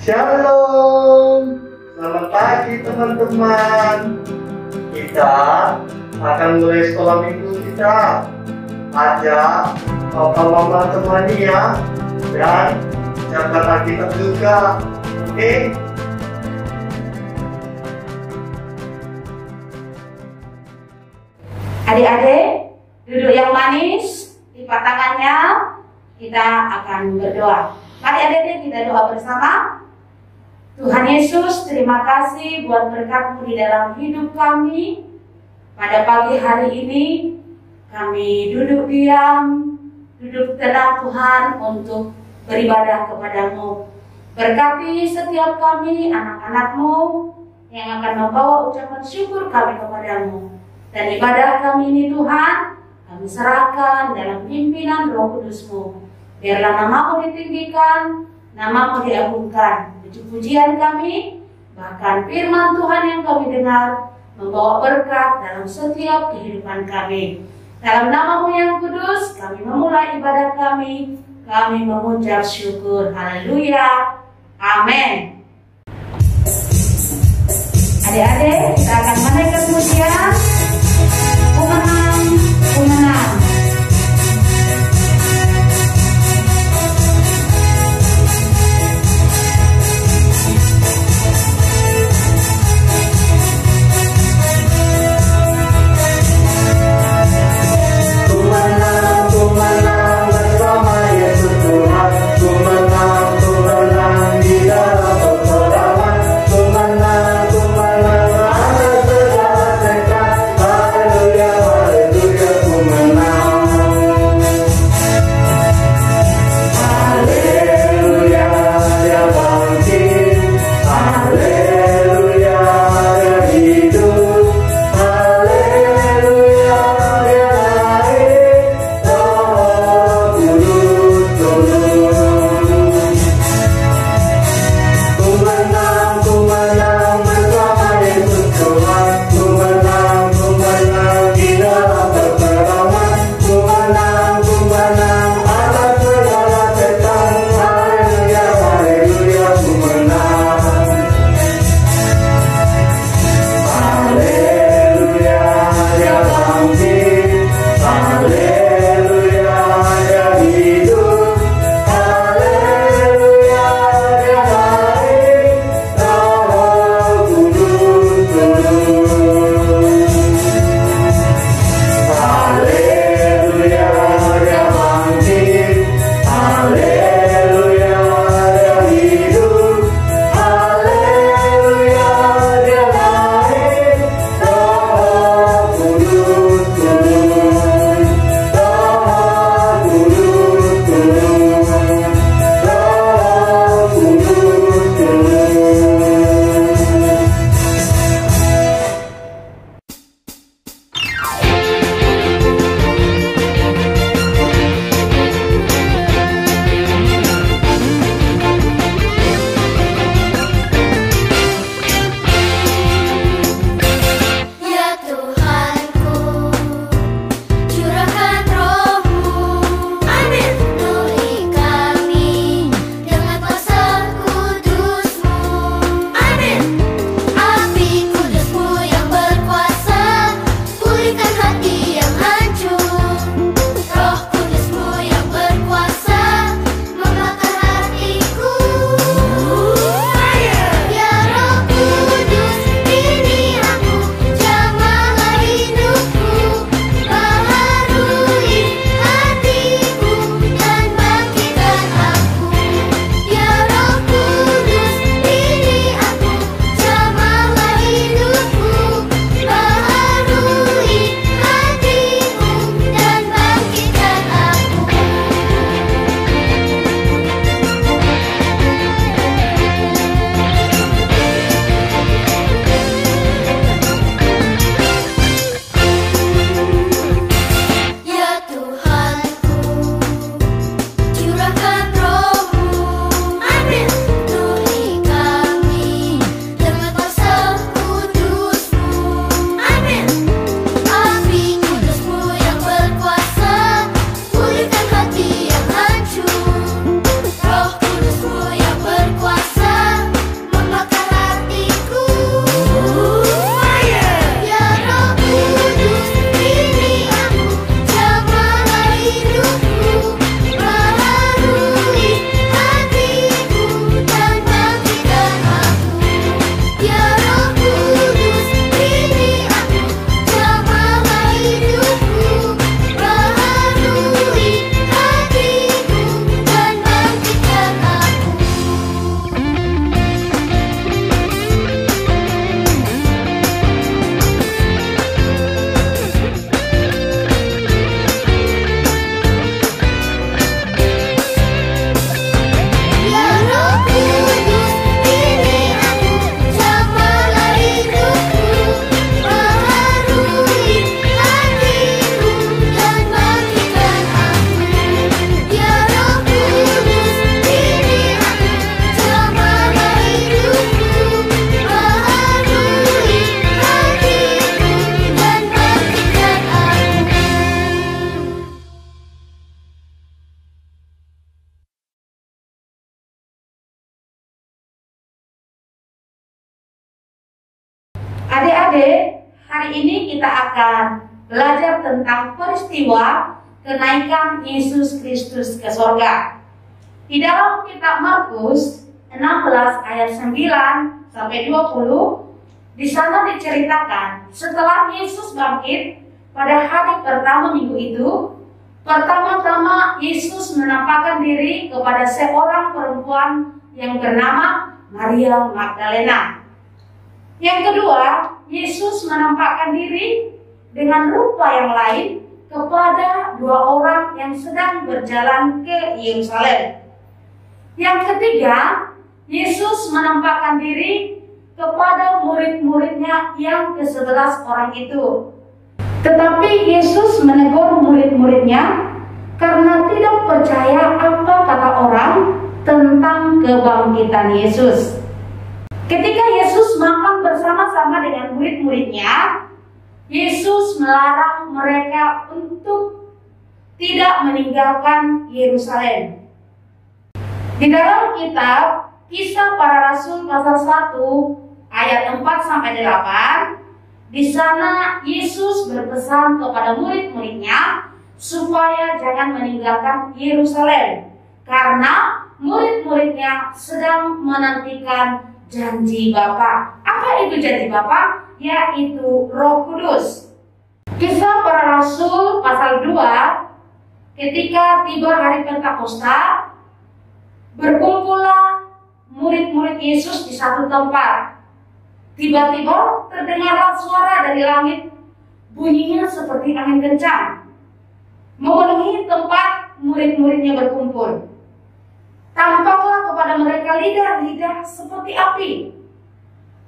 Shalom, selamat pagi teman-teman. Kita akan mulai sekolah minggu kita. Ajak papa mama temani ya, dan siapkan Alkitab juga. Oke? Adik-adik, duduk yang manis, lipat tangannya. Kita akan berdoa. Mari adik-adik kita doa bersama. Tuhan Yesus, terima kasih buat berkat-Mu di dalam hidup kami. Pada pagi hari ini, kami duduk diam, duduk tenang Tuhan untuk beribadah kepada-Mu. Berkati setiap kami, anak-anak-Mu, yang akan membawa ucapan syukur kami kepada-Mu. Dan ibadah kami ini Tuhan, kami serahkan dalam pimpinan Roh Kudus-Mu. Biarlah nama-Mu ditinggikan, nama-Mu diagungkan. Puji-pujian kami, bahkan firman Tuhan yang kami dengar, membawa berkat dalam setiap kehidupan kami. Dalam nama-Mu yang kudus, kami memulai ibadah kami. Kami mengucap syukur. Haleluya. Amin. Adik-adik, kita akan menaikkan pujian. Ku menang, ku menang. Ku menang di dalam peperangan. Ku menang, ku menang atas hari ini kita akan belajar tentang peristiwa kenaikan Yesus Kristus ke sorga. Di dalam kitab Markus 16 ayat 9 sampai 20, di sana diceritakan setelah Yesus bangkit pada hari pertama minggu itu, pertama-tama Yesus menampakkan diri kepada seorang perempuan yang bernama Maria Magdalena. Yang kedua, Yesus menampakkan diri dengan rupa yang lain kepada dua orang yang sedang berjalan ke Yerusalem. Yang ketiga, Yesus menampakkan diri kepada murid-muridnya yang ke-11 orang itu. Tetapi Yesus menegur murid-muridnya karena tidak percaya apa kata orang tentang kebangkitan Yesus. Ketika Yesus makan bersama-sama dengan murid-muridnya, Yesus melarang mereka untuk tidak meninggalkan Yerusalem. Di dalam kitab Kisah Para Rasul pasal 1 ayat 4 sampai 8, di sana Yesus berpesan kepada murid-muridnya supaya jangan meninggalkan Yerusalem karena murid-muridnya sedang menantikan janji Bapa. Apa itu janji Bapa? Yaitu Roh Kudus. Kisah Para Rasul pasal 2, ketika tiba hari Pentakosta, berkumpullah murid-murid Yesus di satu tempat. Tiba-tiba terdengarlah suara dari langit, bunyinya seperti angin kencang, memenuhi tempat murid-muridnya berkumpul. Tampaklah kepada mereka lidah-lidah seperti api.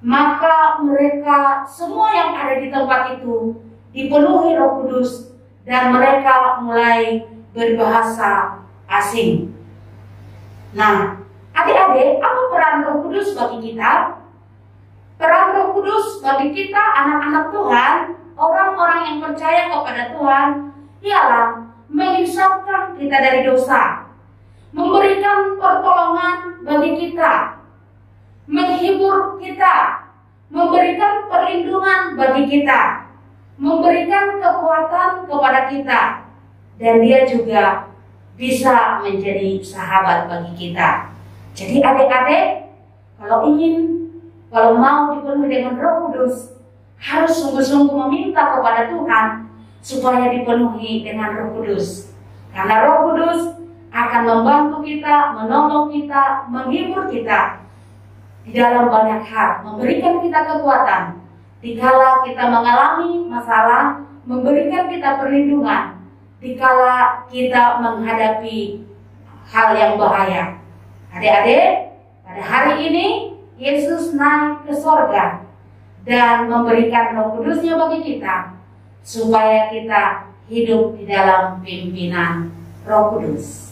Maka mereka semua yang ada di tempat itu dipenuhi Roh Kudus dan mereka mulai berbahasa asing. Nah, adik-adik, apa peran Roh Kudus bagi kita? Peran Roh Kudus bagi kita anak-anak Tuhan, orang-orang yang percaya kepada Tuhan, ialah menyesatkan kita dari dosa, memberikan pertolongan bagi kita, menghibur kita, memberikan perlindungan bagi kita, memberikan kekuatan kepada kita, dan Dia juga bisa menjadi sahabat bagi kita. Jadi adik-adik, kalau mau dipenuhi dengan Roh Kudus, harus sungguh-sungguh meminta kepada Tuhan supaya dipenuhi dengan Roh Kudus. Karena Roh Kudus akan membantu kita, menolong kita, menghibur kita di dalam banyak hal, memberikan kita kekuatan dikala kita mengalami masalah, memberikan kita perlindungan dikala kita menghadapi hal yang bahaya. Adik-adik, pada hari ini Yesus naik ke sorga dan memberikan Roh Kudusnya bagi kita supaya kita hidup di dalam pimpinan Roh Kudus.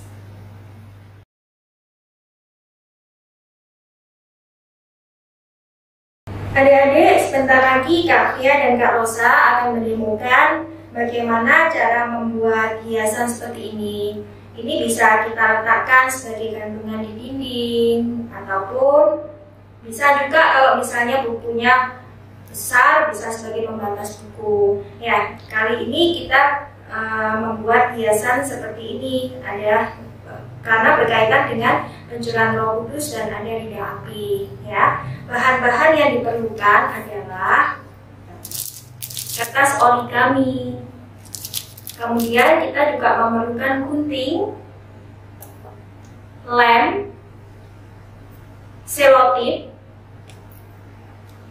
Adik-adik, sebentar lagi Kak Fia dan Kak Rosa akan mendemokan bagaimana cara membuat hiasan seperti ini. Ini bisa kita letakkan sebagai gantungan di dinding, ataupun bisa juga kalau misalnya bukunya besar, bisa sebagai pembatas buku. Ya, kali ini kita membuat hiasan seperti ini, ada karena berkaitan dengan pencurahan Roh Kudus dan ada lidah api. Ya, bahan-bahan yang diperlukan adalah kertas origami. Kemudian kita juga memerlukan gunting, lem, selotip,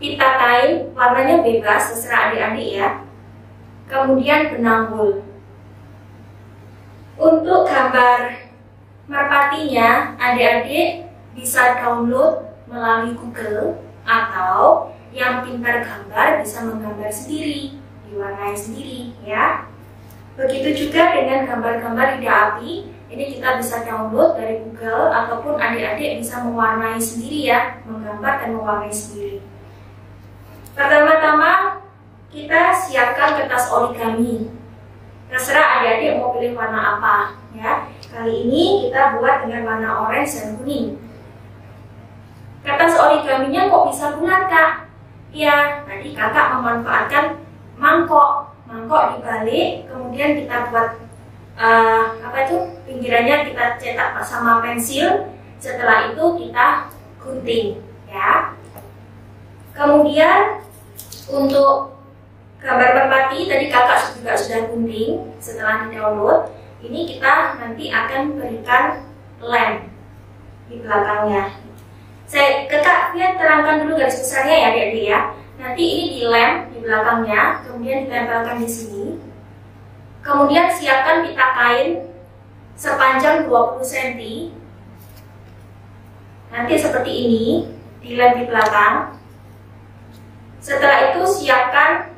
pita kain, warnanya bebas, terserah adik-adik ya. Kemudian benang wool. Untuk gambar merpatinya, adik-adik bisa download melalui Google, atau yang pintar gambar bisa menggambar sendiri, diwarnai sendiri ya. Begitu juga dengan gambar-gambar lidah api, ini kita bisa download dari Google, ataupun adik-adik bisa mewarnai sendiri ya, menggambar dan mewarnai sendiri. Pertama-tama kita siapkan kertas origami. Terserah adik-adik mau pilih warna apa ya. Kali ini kita buat dengan warna orange dan kuning. Kertas origaminya kok bisa bulat Kak? Ya, tadi kakak memanfaatkan taruh di balik, kemudian kita buat pinggirannya kita cetak sama pensil. Setelah itu kita gunting, ya. Kemudian untuk gambar merpati tadi kakak juga sudah gunting setelah di-download. Ini kita nanti akan berikan lem di belakangnya. Kakak Fia terangkan dulu garis besarnya ya adik-adik ya. Nanti ini dilem di belakangnya, kemudian ditempelkan di sini. Kemudian siapkan pita kain sepanjang 20 cm. Nanti seperti ini, dilem di belakang. Setelah itu siapkan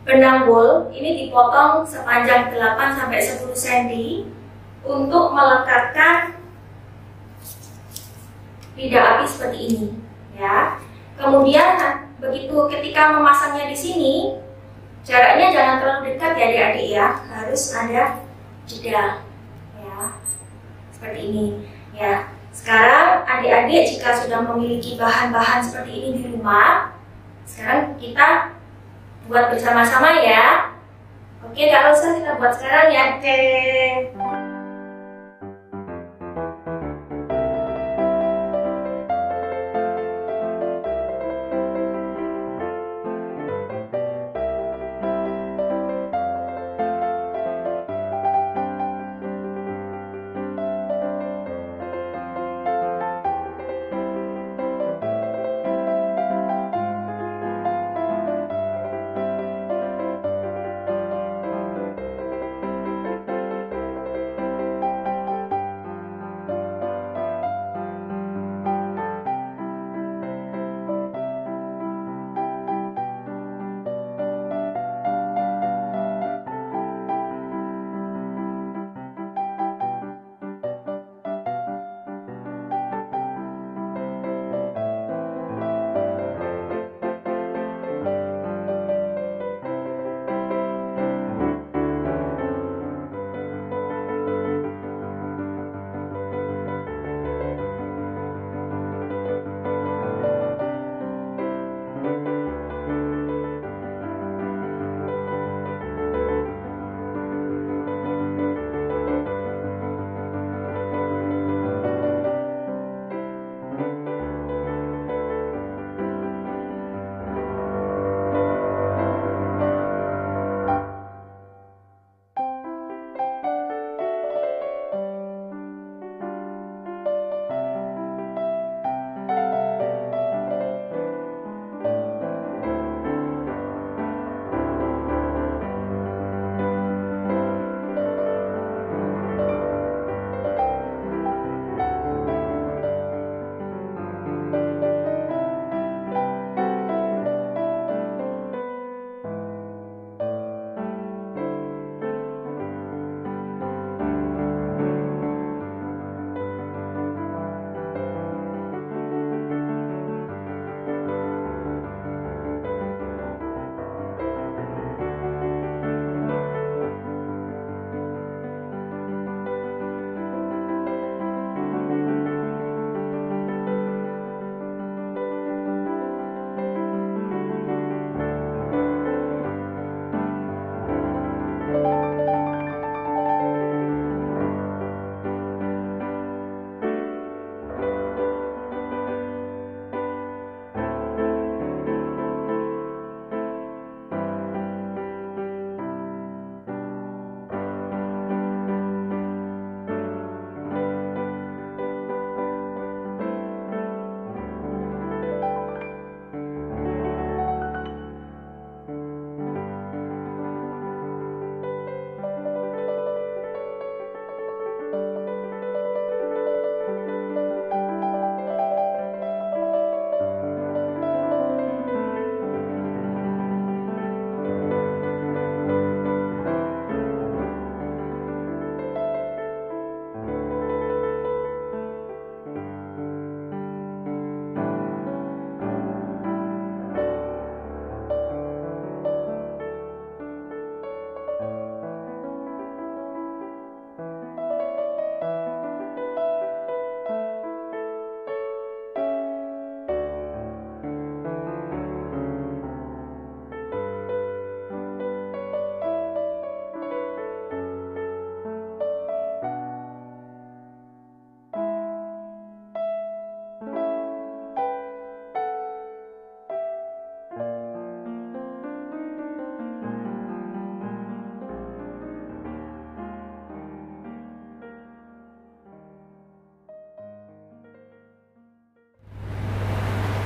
benang wol, ini dipotong sepanjang 8-10 cm untuk melekatkan lidah api seperti ini, ya. Kemudian begitu ketika memasangnya di sini, jaraknya jangan terlalu dekat ya adik-adik ya, harus ada jeda, ya, seperti ini, ya. Sekarang adik-adik jika sudah memiliki bahan-bahan seperti ini di rumah, sekarang kita buat bersama-sama ya. Oke, Kak Rosa, kita buat sekarang ya. Oke.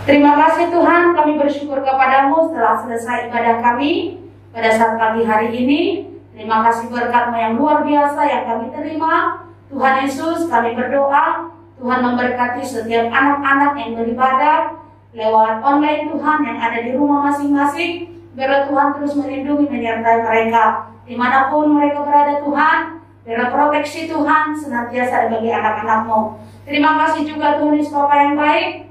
Terima kasih Tuhan, kami bersyukur kepadamu setelah selesai ibadah kami pada saat pagi hari ini. Terima kasih berkat-Mu yang luar biasa yang kami terima. Tuhan Yesus, kami berdoa, Tuhan memberkati setiap anak-anak yang beribadah lewat online Tuhan yang ada di rumah masing-masing. Biarlah Tuhan terus melindungi, menyertai mereka dimanapun mereka berada Tuhan. Biarlah proteksi Tuhan senantiasa bagi anak-anak-Mu. Terima kasih juga Tuhan Yesus Bapa yang baik.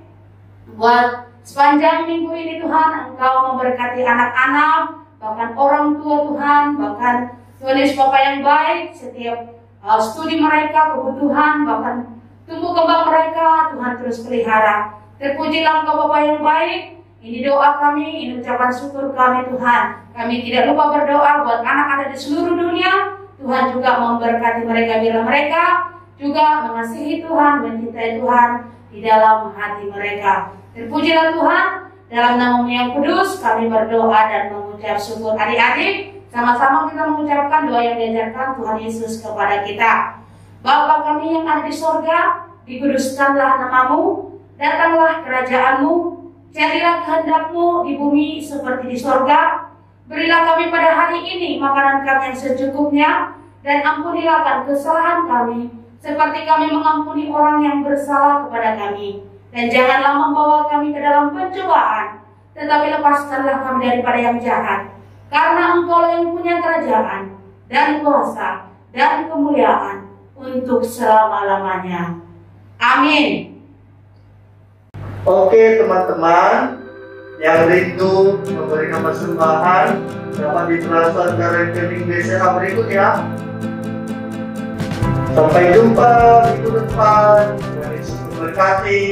Buat sepanjang minggu ini Tuhan, Engkau memberkati anak-anak, bahkan orang tua Tuhan, bahkan Tuhan Yesus Bapa yang baik, setiap studi mereka, kebutuhan, bahkan tumbuh kembang mereka, Tuhan terus pelihara. Terpujilah Engkau Bapa yang baik. Ini doa kami, ini ucapan syukur kami Tuhan. Kami tidak lupa berdoa buat anak-anak di seluruh dunia. Tuhan juga memberkati mereka bila mereka juga mengasihi Tuhan, mencintai Tuhan di dalam hati mereka. Terpujilah Tuhan, dalam nama-Mu yang kudus kami berdoa dan mengucap syukur. Adik-adik, sama-sama kita mengucapkan doa yang diajarkan Tuhan Yesus kepada kita. Bapa kami yang ada di sorga, dikuduskanlah nama-Mu, datanglah kerajaan-Mu, jadilah kehendak-Mu di bumi seperti di sorga. Berilah kami pada hari ini makanan kami yang secukupnya, dan ampunilah kesalahan kami, seperti kami mengampuni orang yang bersalah kepada kami. Dan janganlah membawa kami ke dalam pencobaan, tetapi lepaskanlah kami daripada yang jahat. Karena Engkau yang punya kerajaan, dan kuasa, dan kemuliaan, untuk selama-lamanya. Amin. Oke teman-teman, yang rindu memberikan persembahan dapat ditransfer ke rekening BCA berikut ya. Sampai jumpa minggu depan. Tuhan Yesus memberkati.